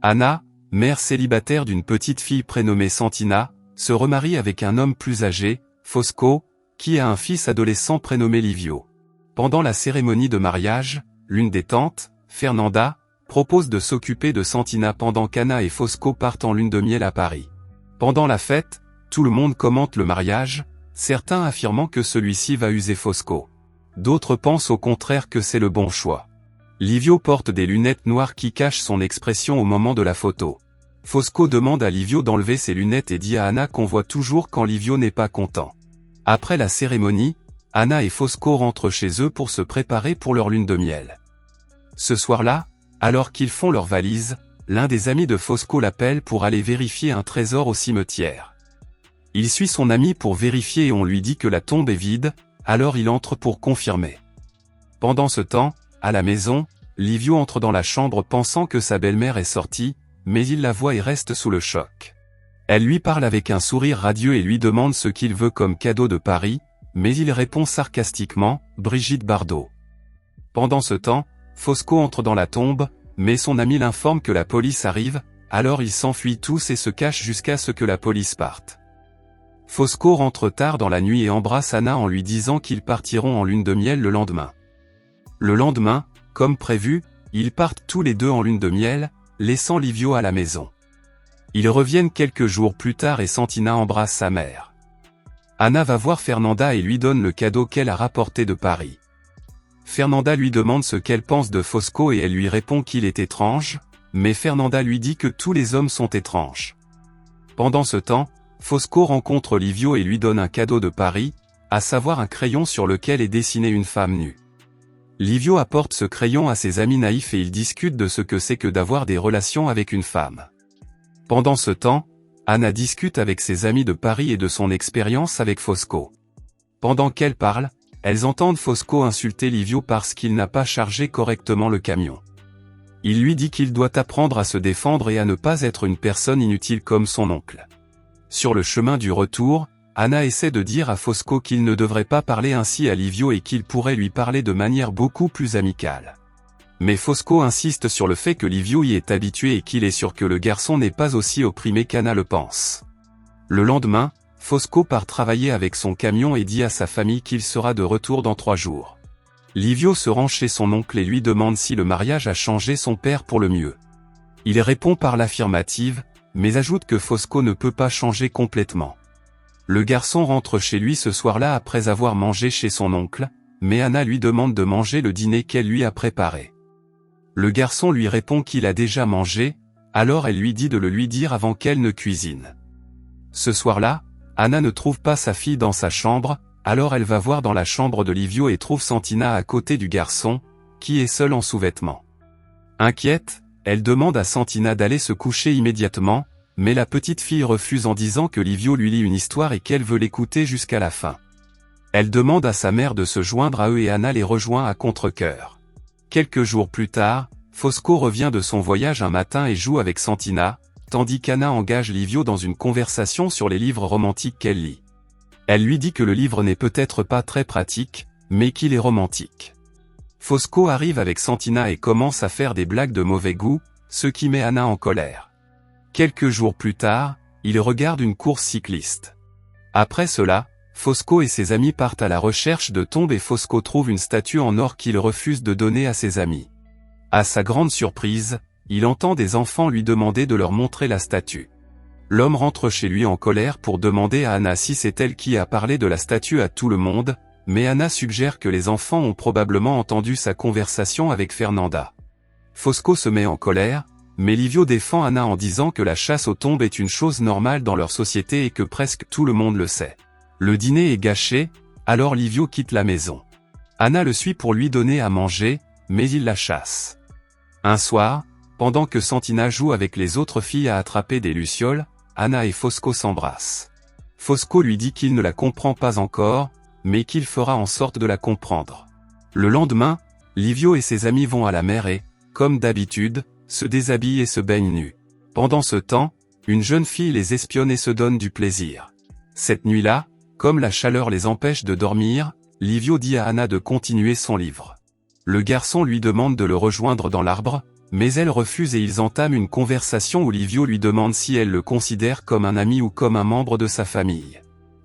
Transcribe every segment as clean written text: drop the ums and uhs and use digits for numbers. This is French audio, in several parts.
Anna, mère célibataire d'une petite fille prénommée Santina, se remarie avec un homme plus âgé, Fosco, qui a un fils adolescent prénommé Livio. Pendant la cérémonie de mariage, l'une des tantes, Fernanda, propose de s'occuper de Santina pendant qu'Anna et Fosco partent en lune de miel à Paris. Pendant la fête, tout le monde commente le mariage, certains affirmant que celui-ci va user Fosco. D'autres pensent au contraire que c'est le bon choix. Livio porte des lunettes noires qui cachent son expression au moment de la photo. Fosco demande à Livio d'enlever ses lunettes et dit à Anna qu'on voit toujours quand Livio n'est pas content. Après la cérémonie, Anna et Fosco rentrent chez eux pour se préparer pour leur lune de miel. Ce soir-là, alors qu'ils font leurs valises, l'un des amis de Fosco l'appelle pour aller vérifier un trésor au cimetière. Il suit son ami pour vérifier et on lui dit que la tombe est vide, alors il entre pour confirmer. Pendant ce temps, à la maison, Livio entre dans la chambre pensant que sa belle-mère est sortie, mais il la voit et reste sous le choc. Elle lui parle avec un sourire radieux et lui demande ce qu'il veut comme cadeau de Paris, mais il répond sarcastiquement, « Brigitte Bardot ». Pendant ce temps, Fosco entre dans la tombe, mais son ami l'informe que la police arrive, alors ils s'enfuient tous et se cachent jusqu'à ce que la police parte. Fosco rentre tard dans la nuit et embrasse Anna en lui disant qu'ils partiront en lune de miel le lendemain. Le lendemain, comme prévu, ils partent tous les deux en lune de miel, laissant Livio à la maison. Ils reviennent quelques jours plus tard et Santina embrasse sa mère. Anna va voir Fernanda et lui donne le cadeau qu'elle a rapporté de Paris. Fernanda lui demande ce qu'elle pense de Fosco et elle lui répond qu'il est étrange, mais Fernanda lui dit que tous les hommes sont étranges. Pendant ce temps, Fosco rencontre Livio et lui donne un cadeau de Paris, à savoir un crayon sur lequel est dessinée une femme nue. Livio apporte ce crayon à ses amis naïfs et ils discutent de ce que c'est que d'avoir des relations avec une femme. Pendant ce temps, Anna discute avec ses amis de Paris et de son expérience avec Fosco. Pendant qu'elles parlent, elles entendent Fosco insulter Livio parce qu'il n'a pas chargé correctement le camion. Il lui dit qu'il doit apprendre à se défendre et à ne pas être une personne inutile comme son oncle. Sur le chemin du retour, Anna essaie de dire à Fosco qu'il ne devrait pas parler ainsi à Livio et qu'il pourrait lui parler de manière beaucoup plus amicale. Mais Fosco insiste sur le fait que Livio y est habitué et qu'il est sûr que le garçon n'est pas aussi opprimé qu'Anna le pense. Le lendemain, Fosco part travailler avec son camion et dit à sa famille qu'il sera de retour dans 3 jours. Livio se rend chez son oncle et lui demande si le mariage a changé son père pour le mieux. Il répond par l'affirmative, mais ajoute que Fosco ne peut pas changer complètement. Le garçon rentre chez lui ce soir-là après avoir mangé chez son oncle, mais Anna lui demande de manger le dîner qu'elle lui a préparé. Le garçon lui répond qu'il a déjà mangé, alors elle lui dit de le lui dire avant qu'elle ne cuisine. Ce soir-là, Anna ne trouve pas sa fille dans sa chambre, alors elle va voir dans la chambre de Livio et trouve Santina à côté du garçon, qui est seul en sous-vêtements. Inquiète, elle demande à Santina d'aller se coucher immédiatement, mais la petite fille refuse en disant que Livio lui lit une histoire et qu'elle veut l'écouter jusqu'à la fin. Elle demande à sa mère de se joindre à eux et Anna les rejoint à contre-cœur. Quelques jours plus tard, Fosco revient de son voyage un matin et joue avec Santina, tandis qu'Anna engage Livio dans une conversation sur les livres romantiques qu'elle lit. Elle lui dit que le livre n'est peut-être pas très pratique, mais qu'il est romantique. Fosco arrive avec Santina et commence à faire des blagues de mauvais goût, ce qui met Anna en colère. Quelques jours plus tard, ils regardent une course cycliste. Après cela, Fosco et ses amis partent à la recherche de tombes et Fosco trouve une statue en or qu'il refuse de donner à ses amis. À sa grande surprise, il entend des enfants lui demander de leur montrer la statue. L'homme rentre chez lui en colère pour demander à Anna si c'est elle qui a parlé de la statue à tout le monde, mais Anna suggère que les enfants ont probablement entendu sa conversation avec Fernanda. Fosco se met en colère, mais Livio défend Anna en disant que la chasse aux tombes est une chose normale dans leur société et que presque tout le monde le sait. Le dîner est gâché, alors Livio quitte la maison. Anna le suit pour lui donner à manger, mais il la chasse. Un soir, pendant que Santina joue avec les autres filles à attraper des lucioles, Anna et Fosco s'embrassent. Fosco lui dit qu'il ne la comprend pas encore, mais qu'il fera en sorte de la comprendre. Le lendemain, Livio et ses amis vont à la mer et, comme d'habitude, se déshabillent et se baignent nus. Pendant ce temps, une jeune fille les espionne et se donne du plaisir. Cette nuit-là, comme la chaleur les empêche de dormir, Livio dit à Anna de continuer son livre. Le garçon lui demande de le rejoindre dans l'arbre, mais elle refuse et ils entament une conversation où Livio lui demande si elle le considère comme un ami ou comme un membre de sa famille.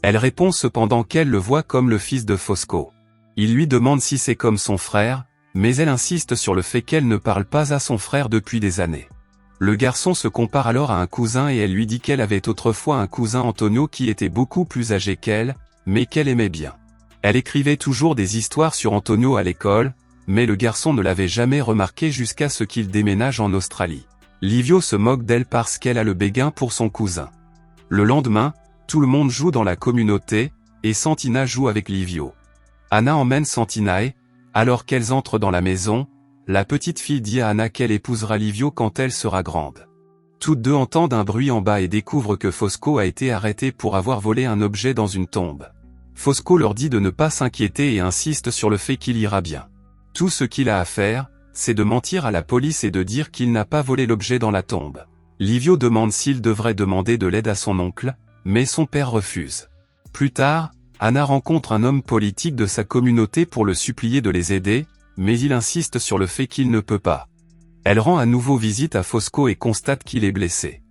Elle répond cependant qu'elle le voit comme le fils de Fosco. Il lui demande si c'est comme son frère, mais elle insiste sur le fait qu'elle ne parle pas à son frère depuis des années. Le garçon se compare alors à un cousin et elle lui dit qu'elle avait autrefois un cousin Antonio qui était beaucoup plus âgé qu'elle, mais qu'elle aimait bien. Elle écrivait toujours des histoires sur Antonio à l'école, mais le garçon ne l'avait jamais remarqué jusqu'à ce qu'il déménage en Australie. Livio se moque d'elle parce qu'elle a le béguin pour son cousin. Le lendemain, tout le monde joue dans la communauté, et Santina joue avec Livio. Anna emmène Santina et, alors qu'elles entrent dans la maison, la petite fille dit à Anna qu'elle épousera Livio quand elle sera grande. Toutes deux entendent un bruit en bas et découvrent que Fosco a été arrêté pour avoir volé un objet dans une tombe. Fosco leur dit de ne pas s'inquiéter et insiste sur le fait qu'il ira bien. Tout ce qu'il a à faire, c'est de mentir à la police et de dire qu'il n'a pas volé l'objet dans la tombe. Livio demande s'il devrait demander de l'aide à son oncle, mais son père refuse. Plus tard, Anna rencontre un homme politique de sa communauté pour le supplier de les aider, mais il insiste sur le fait qu'il ne peut pas. Elle rend à nouveau visite à Fosco et constate qu'il est blessé.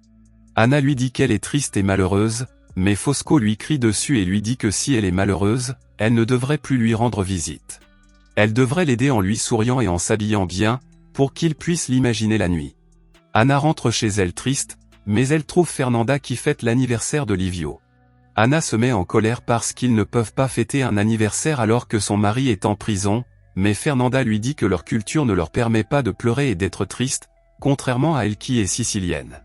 Anna lui dit qu'elle est triste et malheureuse, mais Fosco lui crie dessus et lui dit que si elle est malheureuse, elle ne devrait plus lui rendre visite. Elle devrait l'aider en lui souriant et en s'habillant bien, pour qu'il puisse l'imaginer la nuit. Anna rentre chez elle triste, mais elle trouve Fernanda qui fête l'anniversaire de Livio. Anna se met en colère parce qu'ils ne peuvent pas fêter un anniversaire alors que son mari est en prison, mais Fernanda lui dit que leur culture ne leur permet pas de pleurer et d'être triste, contrairement à elle qui est sicilienne.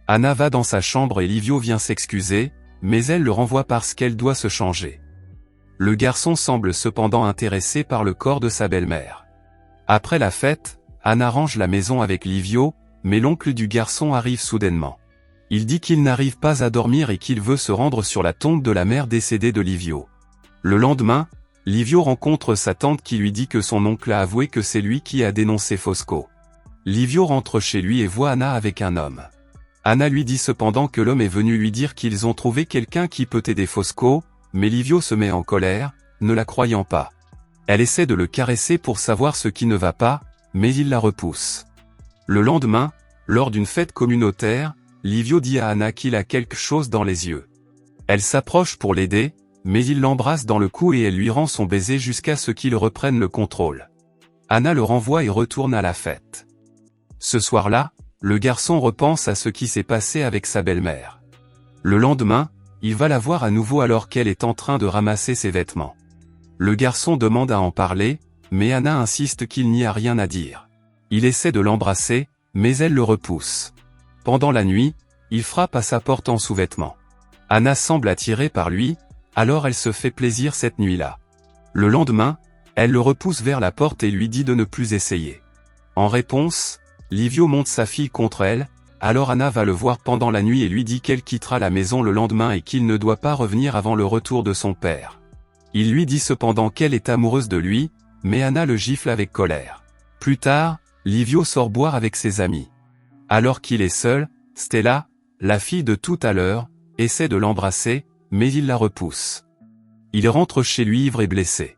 Anna va dans sa chambre et Livio vient s'excuser, mais elle le renvoie parce qu'elle doit se changer. Le garçon semble cependant intéressé par le corps de sa belle-mère. Après la fête, Anna range la maison avec Livio, mais l'oncle du garçon arrive soudainement. Il dit qu'il n'arrive pas à dormir et qu'il veut se rendre sur la tombe de la mère décédée de Livio. Le lendemain, Livio rencontre sa tante qui lui dit que son oncle a avoué que c'est lui qui a dénoncé Fosco. Livio rentre chez lui et voit Anna avec un homme. Anna lui dit cependant que l'homme est venu lui dire qu'ils ont trouvé quelqu'un qui peut aider Fosco, mais Livio se met en colère, ne la croyant pas. Elle essaie de le caresser pour savoir ce qui ne va pas, mais il la repousse. Le lendemain, lors d'une fête communautaire, Livio dit à Anna qu'il a quelque chose dans les yeux. Elle s'approche pour l'aider, mais il l'embrasse dans le cou et elle lui rend son baiser jusqu'à ce qu'il reprenne le contrôle. Anna le renvoie et retourne à la fête. Ce soir-là, le garçon repense à ce qui s'est passé avec sa belle-mère. Le lendemain, il va la voir à nouveau alors qu'elle est en train de ramasser ses vêtements. Le garçon demande à en parler, mais Anna insiste qu'il n'y a rien à dire. Il essaie de l'embrasser, mais elle le repousse. Pendant la nuit, il frappe à sa porte en sous-vêtements. Anna semble attirée par lui, alors elle se fait plaisir cette nuit-là. Le lendemain, elle le repousse vers la porte et lui dit de ne plus essayer. En réponse, Livio monte sa fille contre elle, alors Anna va le voir pendant la nuit et lui dit qu'elle quittera la maison le lendemain et qu'il ne doit pas revenir avant le retour de son père. Il lui dit cependant qu'elle est amoureuse de lui, mais Anna le gifle avec colère. Plus tard, Livio sort boire avec ses amis. Alors qu'il est seul, Stella, la fille de tout à l'heure, essaie de l'embrasser, mais il la repousse. Il rentre chez lui ivre et blessé.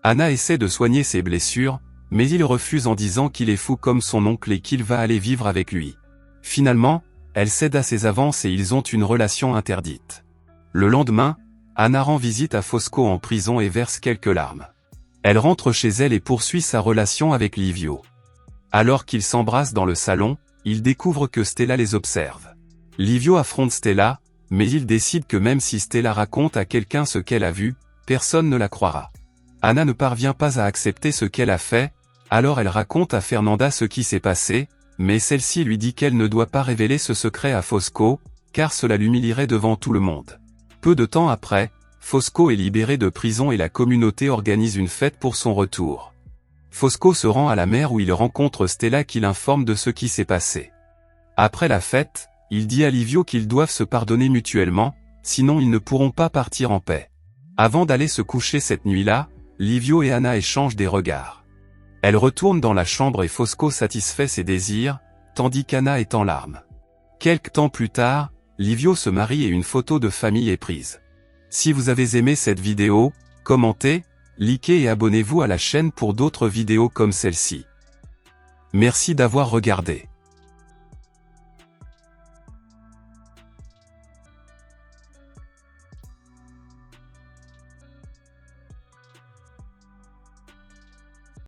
Anna essaie de soigner ses blessures, mais il refuse en disant qu'il est fou comme son oncle et qu'il va aller vivre avec lui. Finalement, elle cède à ses avances et ils ont une relation interdite. Le lendemain, Anna rend visite à Fosco en prison et verse quelques larmes. Elle rentre chez elle et poursuit sa relation avec Livio. Alors qu'ils s'embrassent dans le salon, ils découvrent que Stella les observe. Livio affronte Stella, mais il décide que même si Stella raconte à quelqu'un ce qu'elle a vu, personne ne la croira. Anna ne parvient pas à accepter ce qu'elle a fait, alors elle raconte à Fernanda ce qui s'est passé, mais celle-ci lui dit qu'elle ne doit pas révéler ce secret à Fosco, car cela l'humilierait devant tout le monde. Peu de temps après, Fosco est libéré de prison et la communauté organise une fête pour son retour. Fosco se rend à la mer où il rencontre Stella qui l'informe de ce qui s'est passé. Après la fête, il dit à Livio qu'ils doivent se pardonner mutuellement, sinon ils ne pourront pas partir en paix. Avant d'aller se coucher cette nuit-là, Livio et Anna échangent des regards. Elle retourne dans la chambre et Fosco satisfait ses désirs, tandis qu'Anna est en larmes. Quelque temps plus tard, Livio se marie et une photo de famille est prise. Si vous avez aimé cette vidéo, commentez, likez et abonnez-vous à la chaîne pour d'autres vidéos comme celle-ci. Merci d'avoir regardé.